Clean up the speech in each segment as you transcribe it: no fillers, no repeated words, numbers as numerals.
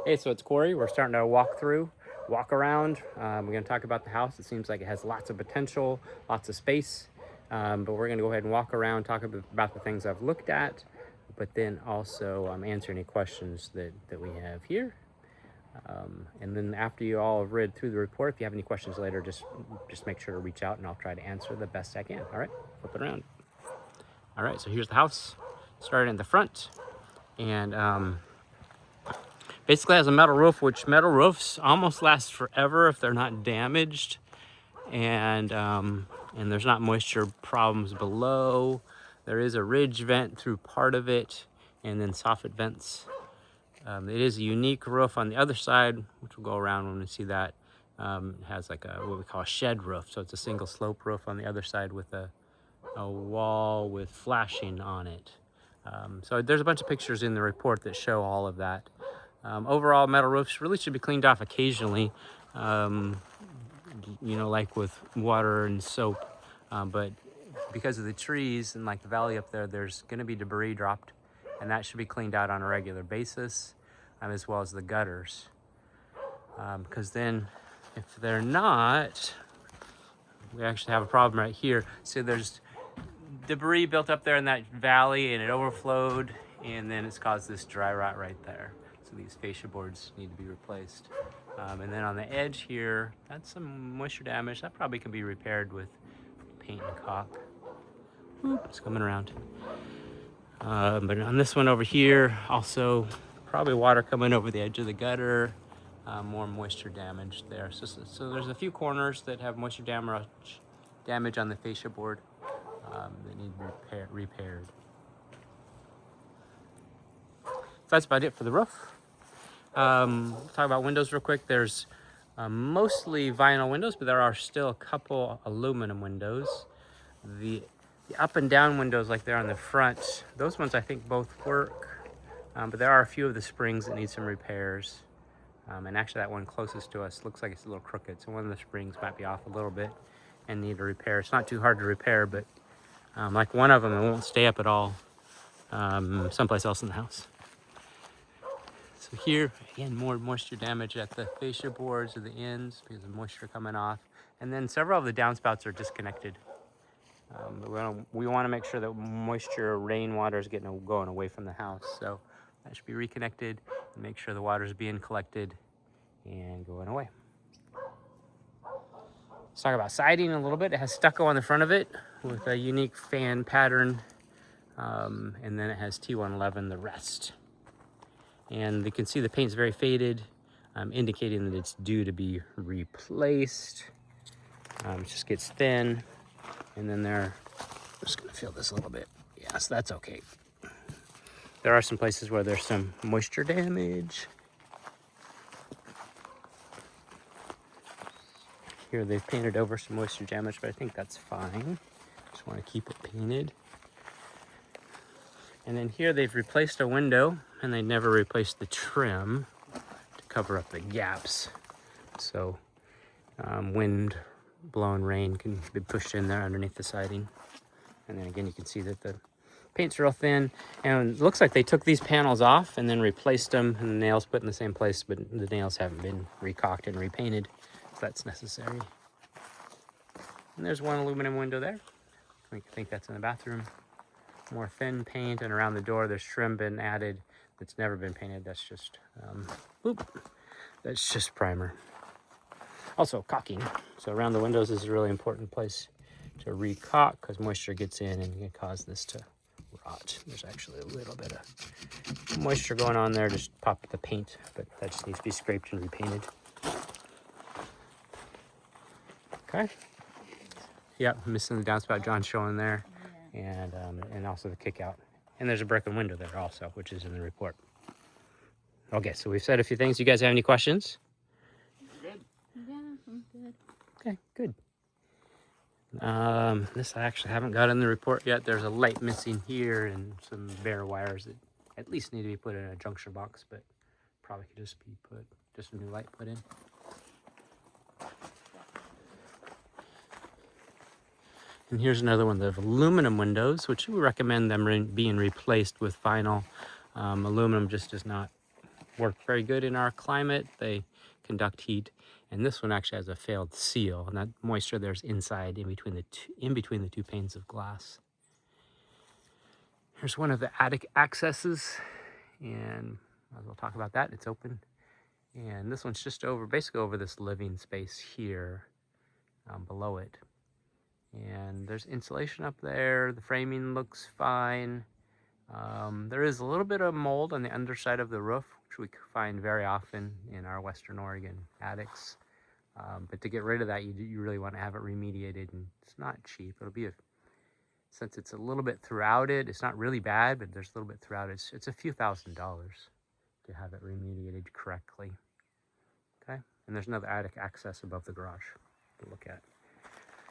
Hey, so it's Corey. We're starting to walk around. We're going to talk about the house. It seems like it has lots of potential, lots of space. But we're going to go ahead and walk around, talk about the things I've looked at, but then also answer any questions that we have here. And then after you all have read through the report, if you have any questions later, just make sure to reach out and I'll try to answer the best I can. All right, flip it around. All right, so here's the house. Starting in the front, and basically has a metal roof, which metal roofs almost last forever if they're not damaged, and there's not moisture problems below. There is a ridge vent through part of it, and then soffit vents. It is a unique roof on the other side, which we'll go around when we see that. It has like what we call a shed roof, so it's a single slope roof on the other side with a wall with flashing on it. So there's a bunch of pictures in the report that show all of that. Overall, metal roofs really should be cleaned off occasionally, like with water and soap. But because of the trees and like the valley up there, there's going to be debris dropped, and that should be cleaned out on a regular basis, as well as the gutters. Because then, if they're not, we actually have a problem right here. So there's debris built up there in that valley, and it overflowed, and then it's caused this dry rot right there. So these fascia boards need to be replaced. And then on the edge here, that's some moisture damage. That probably can be repaired with paint and caulk. Oop, it's coming around. But on this one over here, also probably water coming over the edge of the gutter. More moisture damage there. So there's a few corners that have moisture damage on the fascia board that need repaired. So that's about it for the roof. Talk about windows real quick. There's mostly vinyl windows, but there are still a couple aluminum windows. The up and down windows, like they're on the front, those ones I think both work, but there are a few of the springs that need some repairs. And actually that one closest to us looks like it's a little crooked, so one of the springs might be off a little bit and need a repair. It's not too hard to repair, but like one of them, it won't stay up at all someplace else in the house. So here, again, more moisture damage at the fascia boards or the ends because of moisture coming off. And then several of the downspouts are disconnected. We want to make sure that moisture, rainwater is going away from the house. So that should be reconnected and make sure the water is being collected and going away. Let's talk about siding a little bit. It has stucco on the front of it with a unique fan pattern. And then it has T111 the rest. And you can see the paint's very faded, indicating that it's due to be replaced. It just gets thin. And then I'm just gonna feel this a little bit. Yes, that's okay. There are some places where there's some moisture damage. Here they've painted over some moisture damage, but I think that's fine. Just wanna keep it painted. And then here they've replaced a window, and they never replaced the trim to cover up the gaps. So wind, blowing rain can be pushed in there underneath the siding. And then again, you can see that the paint's real thin, and it looks like they took these panels off and then replaced them, and the nails put in the same place, but the nails haven't been recaulked and repainted, so that's necessary. And there's one aluminum window there. I think that's in the bathroom. More thin paint, and around the door there's trim been added that's never been painted. That's just that's just primer. Also caulking. So around the windows is a really important place to re-caulk because moisture gets in and can cause this to rot. There's actually a little bit of moisture going on there, just pop the paint, but that just needs to be scraped and repainted. Okay. Yep, missing the downspout John's showing there. And also the kick out. And there's a broken window there also, which is in the report. Okay, so we've said a few things. You guys have any questions? Good. Yeah, I'm good. Okay, good. This I actually haven't got in the report yet. There's a light missing here and some bare wires that at least need to be put in a junction box, but probably could just be just a new light put in. And here's another one of the aluminum windows, which we recommend them being replaced with vinyl. Aluminum just does not work very good in our climate. They conduct heat, and this one actually has a failed seal, and that moisture there's inside in between the two panes of glass. Here's one of the attic accesses, and might as well talk about that. It's open, and this one's just over, basically over this living space here, below it. And there's insulation up there. The framing looks fine. There is a little bit of mold on the underside of the roof, which we find very often in our Western Oregon attics. But to get rid of that, you really want to have it remediated, and it's not cheap. It'll be since it's a little bit throughout it, it's not really bad, but there's a little bit throughout it. It's a few $1,000s to have it remediated correctly. Okay, and there's another attic access above the garage to look at.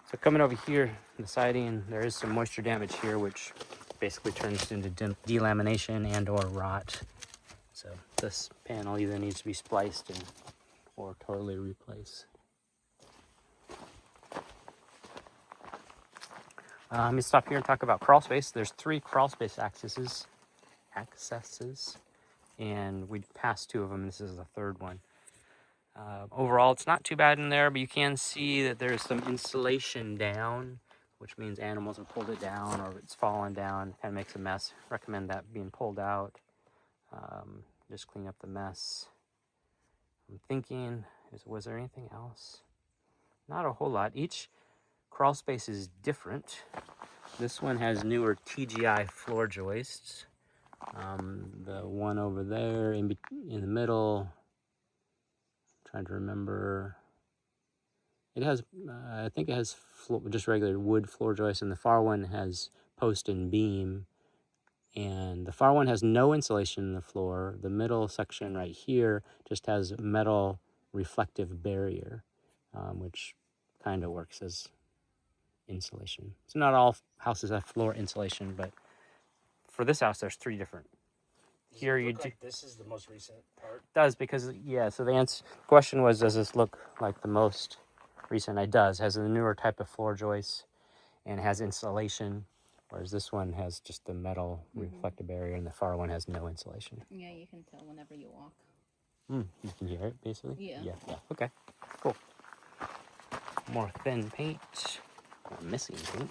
So coming over here, the siding, there is some moisture damage here, which basically turns into delamination and or rot. So this panel either needs to be spliced or totally replaced. Let me stop here and talk about crawl space. There's 3 crawl space accesses, and we passed 2 of them. This is the 3rd one. Overall, it's not too bad in there, but you can see that there's some insulation down, which means animals have pulled it down or it's fallen down. Kind of makes a mess. Recommend that being pulled out. Just clean up the mess. I'm thinking, was there anything else? Not a whole lot. Each crawl space is different. This one has newer TGI floor joists. The one over there in the middle, trying to remember. It has, I think it has just regular wood floor joists, and the far one has post and beam. And the far one has no insulation in the floor. The middle section right here just has metal reflective barrier, which kind of works as insulation. So not all houses have floor insulation, but for this house, there's 3 different. Here you do. Like this is the most recent part. Does, because yeah. So the question was, does this look like the most recent? It does. Has a newer type of floor joist and has insulation, whereas this one has just the metal reflective barrier, and the far one has no insulation. Yeah, you can tell whenever you walk. You can hear it basically. Yeah. Yeah. Okay. Cool. More thin paint. Or missing paint.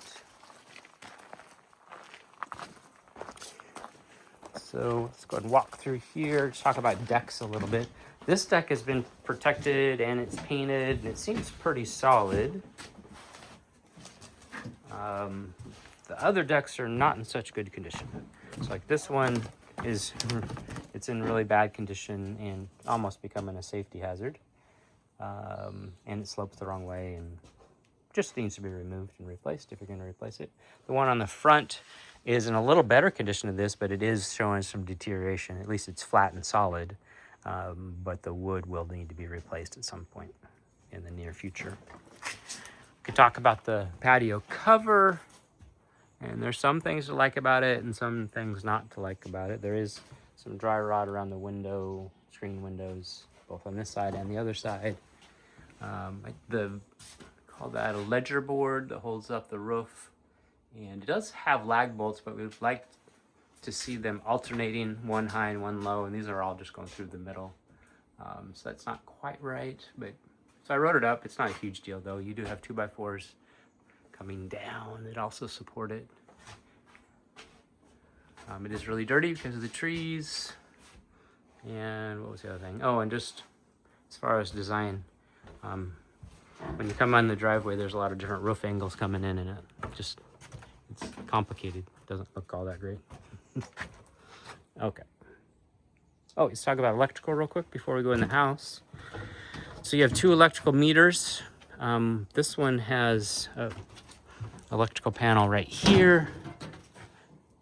So let's go ahead and walk through here. Just talk about decks a little bit. This deck has been protected and it's painted and it seems pretty solid. The other decks are not in such good condition. So like this one it's in really bad condition and almost becoming a safety hazard. And it slopes the wrong way and just needs to be removed and replaced if you're going to replace it. The one on the front is in a little better condition than this, but it is showing some deterioration. At least it's flat and solid, but the wood will need to be replaced at some point in the near future. We could talk about the patio cover, and there's some things to like about it and some things not to like about it. There is some dry rot around the screen windows, both on this side and the other side. Call that a ledger board that holds up the roof, and it does have lag bolts, but we'd like to see them alternating, one high and one low, and these are all just going through the middle. So that's not quite right, but so I wrote it up. It's not a huge deal though. You do have 2x4s coming down that also support it. It is really dirty because of the trees. And what was the other thing? Oh, and just as far as design, when you come on the driveway, there's a lot of different roof angles coming in, and it's complicated. It doesn't look all that great. Okay. Oh, let's talk about electrical real quick before we go in the house. So you have 2 electrical meters. This one has a electrical panel right here,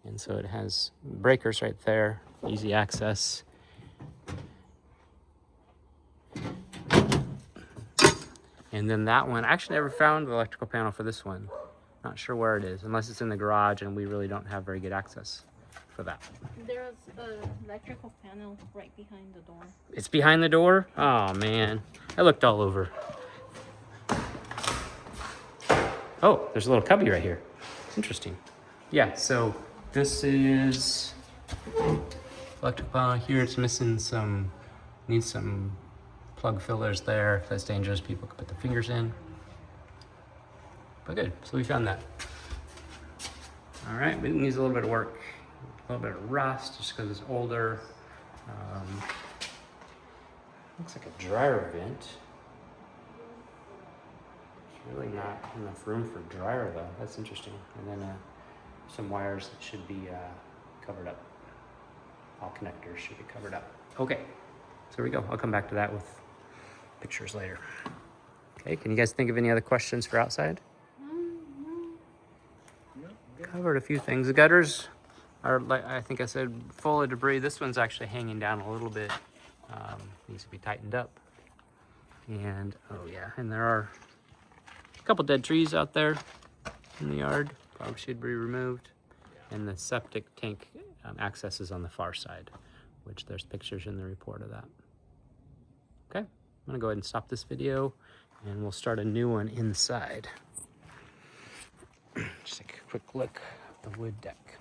and so it has breakers right there, easy access. And then that one, I actually never found the electrical panel for this one. Not sure where it is, unless it's in the garage, and we really don't have very good access for that. There's an electrical panel right behind the door. It's behind the door? Oh, man. I looked all over. Oh, there's a little cubby right here. Interesting. Yeah, so this is electrical panel here. It's missing some Needs some plug fillers there. If that's dangerous, people could put their fingers in. But good, so we found that. All right, but it needs a little bit of work. A little bit of rust, just because it's older. Looks like a dryer vent. There's really not enough room for dryer though. That's interesting. And then some wires that should be covered up. All connectors should be covered up. Okay, so here we go. I'll come back to that with pictures later. Okay, can you guys think of any other questions for outside? Covered a few things. The gutters are, like I think I said, full of debris. This one's actually hanging down a little bit. Needs to be tightened up. And oh yeah, and there are a couple dead trees out there in the yard. Probably should be removed. And the septic tank access is on the far side, which there's pictures in the report of that. Okay, I'm gonna go ahead and stop this video and we'll start a new one inside. Just take a quick look at the wood deck.